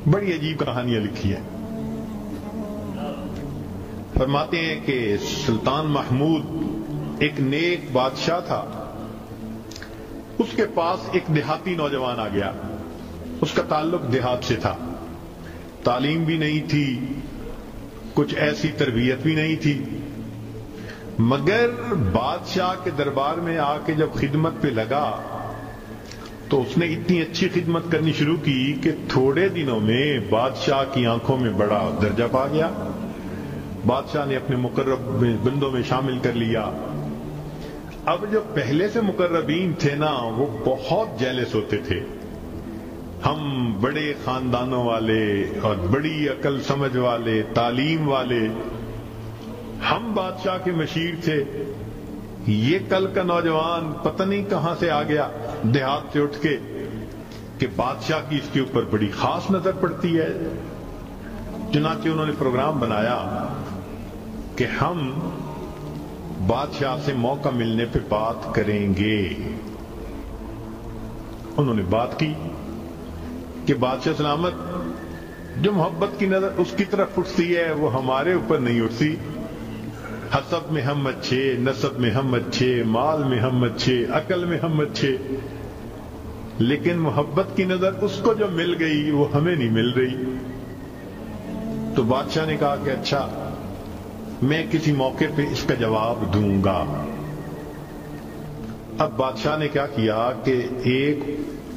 بڑی عجیب کہانیاں لکھی ہیں. فرماتے ہیں کہ سلطان محمود ایک نیک بادشاہ تھا. اس کے پاس ایک دیہاتی نوجوان آ گیا. اس کا تعلق دیہات سے تھا. تعلیم بھی نہیں تھی, کچھ ایسی تربیت بھی نہیں تھی, مگر بادشاہ کے دربار میں آ کے جب خدمت پہ لگا تو اس نے اتنی اچھی خدمت کرنی شروع کی کہ تھوڑے دنوں میں بادشاہ کی آنکھوں میں بڑا درجہ پا گیا. بادشاہ نے اپنے مقرب بندوں میں شامل کر لیا. اب جو پہلے سے مقربین تھے نا, وہ بہت جیلس ہوتے تھے. ہم بڑے خاندانوں والے اور بڑی عقل سمجھ والے, تعلیم والے, ہم بادشاہ کے مشیر تھے. یہ کل کا نوجوان پتہ نہیں کہاں سے آ گیا دیہات سے اٹھ کے کہ بادشاہ کی اس کے اوپر بڑی خاص نظر پڑتی ہے. چنانچہ انہوں نے پروگرام بنایا کہ ہم بادشاہ سے موقع ملنے پہ بات کریں گے. انہوں نے بات کی کہ بادشاہ سلامت, جو محبت کی نظر اس کی طرف اٹھتی ہے وہ ہمارے اوپر نہیں اٹھتی. حسب میں ہم اچھے, نسب میں ہم اچھے, مال میں ہم اچھے, عقل میں ہم اچھے, لیکن محبت کی نظر اس کو جو مل گئی وہ ہمیں نہیں مل رہی. تو بادشاہ نے کہا کہ اچھا, میں کسی موقع پہ اس کا جواب دوں گا. اب بادشاہ نے کیا کیا کہ ایک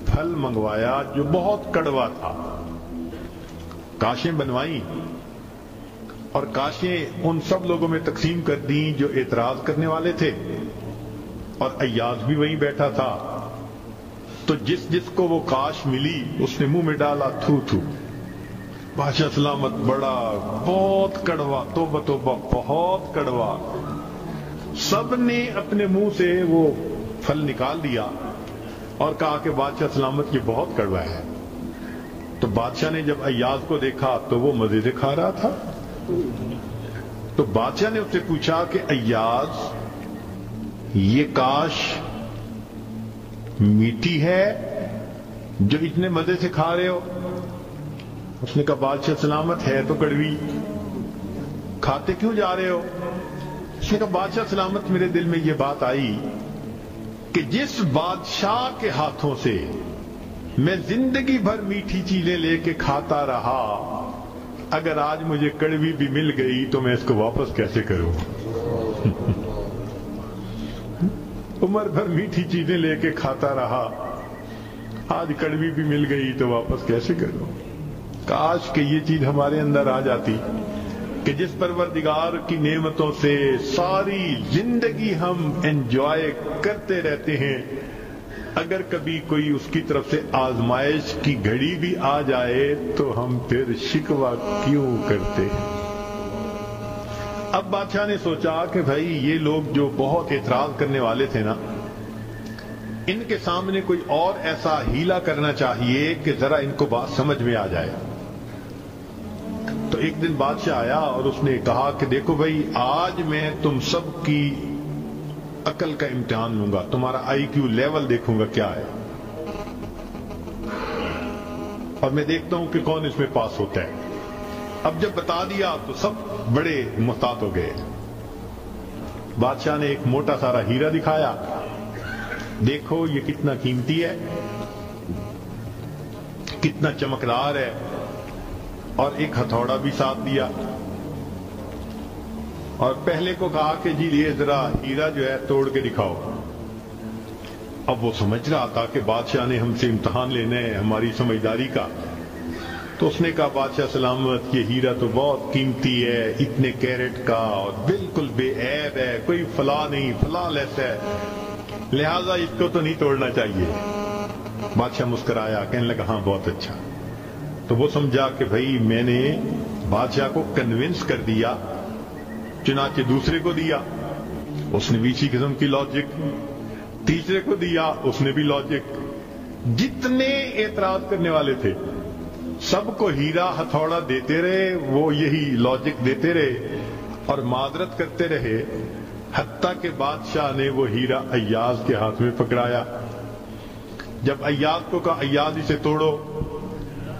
پھل منگوایا جو بہت کڑوا تھا. کاشیں بنوائیں اور کاشیں ان سب لوگوں میں تقسیم کر دیں جو اعتراض کرنے والے تھے, اور ایاز بھی وہیں بیٹھا تھا. تو جس جس کو وہ کاش ملی اس نے منہ میں ڈالا, تھو تھو. بادشاہ سلامت بڑا بہت کڑوا, توبہ توبہ بہت کڑوا. سب نے اپنے منہ سے وہ پھل نکال دیا اور کہا کہ بادشاہ سلامت یہ بہت کڑوا ہے. تو بادشاہ نے جب ایاز کو دیکھا تو وہ مزے سے کھا رہا تھا. تو بادشاہ نے اس سے پوچھا کہ ایاز, یہ کاش میٹھی ہے جو اتنے مزے سے کھا رہے ہو؟ اس نے کہا بادشاہ سلامت ہے تو کڑوی, کھاتے کیوں جا رہے ہو؟ اس نے کہا بادشاہ سلامت, میرے دل میں یہ بات آئی کہ جس بادشاہ کے ہاتھوں سے میں زندگی بھر میٹھی چیزیں لے کے کھاتا رہا, اگر آج مجھے کڑوی بھی مل گئی تو میں اس کو واپس کیسے کروں؟ عمر بھر میٹھی چیزیں لے کے کھاتا رہا, آج کڑوی بھی مل گئی تو واپس کیسے کروں؟ کاش کہ یہ چیز ہمارے اندر آ جاتی کہ جس پروردگار کی نعمتوں سے ساری زندگی ہم انجوائے کرتے رہتے ہیں, اگر کبھی کوئی اس کی طرف سے آزمائش کی گھڑی بھی آ جائے تو ہم پھر شکوہ کیوں کرتے ہیں؟ اب بادشاہ نے سوچا کہ بھائی یہ لوگ جو بہت اعتراض کرنے والے تھے نا, ان کے سامنے کوئی اور ایسا ہیلا کرنا چاہیے کہ ذرا ان کو بات سمجھ میں آ جائے. تو ایک دن بادشاہ آیا اور اس نے کہا کہ دیکھو بھائی, آج میں تم سب کی عقل کا امتحان لوں گا, تمہارا آئی کیو لیول دیکھوں گا کیا ہے, اور میں دیکھتا ہوں کہ کون اس میں پاس ہوتا ہے. اب جب بتا دیا تو سب بڑے محتاط ہو گئے. بادشاہ نے ایک موٹا سارا ہیرا دکھایا, دیکھو یہ کتنا قیمتی ہے, کتنا چمکدار ہے, اور ایک ہتھوڑا بھی ساتھ دیا, اور پہلے کو کہا کہ جی یہ ذرا ہیرا جو ہے توڑ کے دکھاؤ. اب وہ سمجھ رہا تھا کہ بادشاہ نے ہم سے امتحان لینا ہے ہماری سمجھداری کا. تو اس نے کہا بادشاہ سلامت, یہ ہیرا تو بہت قیمتی ہے, اتنے کیرٹ کا, اور بالکل بے عیب ہے, کوئی فلاں نہیں, فلاں لیس ہے, لہذا اس کو تو نہیں توڑنا چاہیے. بادشاہ مسکرایا, کہنے لگا ہاں بہت اچھا. تو وہ سمجھا کہ بھائی میں نے بادشاہ کو کنونس کر دیا, چنانچہ دوسرے کو دیا, اس نے بھی اسی قسم کی لاجک, تیسرے کو دیا, اس نے بھی لاجک. جتنے اعتراض کرنے والے تھے سب کو ہیرا ہتھوڑا دیتے رہے, وہ یہی لاجک دیتے رہے اور معذرت کرتے رہے, حتیٰ کہ بادشاہ نے وہ ہیرا ایاز کے ہاتھ میں پکڑایا. جب ایاز کو کہا ایاز اسے توڑو,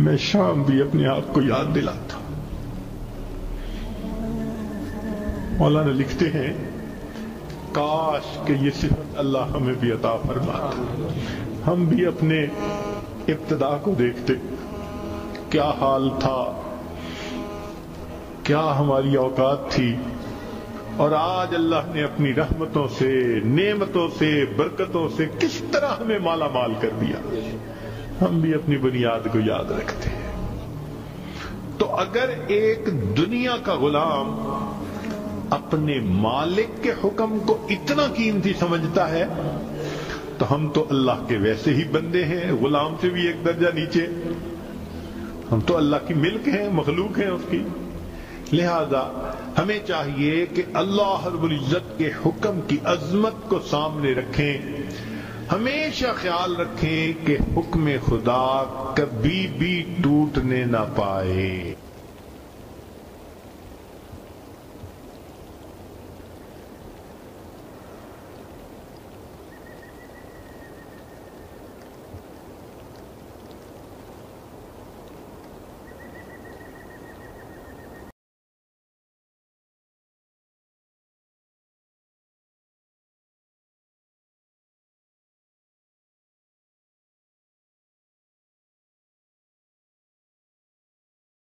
میں شام بھی اپنے آپ کو یاد دلاتا. مولانا لکھتے ہیں کاش کہ یہ صفت اللہ ہمیں بھی عطا فرماتا. ہم بھی اپنے ابتدا کو دیکھتے، کیا حال تھا، کیا ہماری اوقات تھی، اور آج اللہ نے اپنی رحمتوں سے، نعمتوں سے، برکتوں سے کس طرح ہمیں مالا مال کر دیا. ہم بھی اپنی بنیاد کو یاد رکھتے ہیں. تو اگر ایک دنیا کا غلام اپنے مالک کے حکم کو اتنا قیمتی سمجھتا ہے تو ہم تو اللہ کے ویسے ہی بندے ہیں، غلام سے بھی ایک درجہ نیچے. ہم تو اللہ کی ملک ہیں، مخلوق ہیں اس کی. لہذا ہمیں چاہیے کہ اللہ رب العزت کے حکم کی عظمت کو سامنے رکھیں. ہمیشہ خیال رکھیں کہ حکم خدا کبھی بھی ٹوٹنے نہ پائے.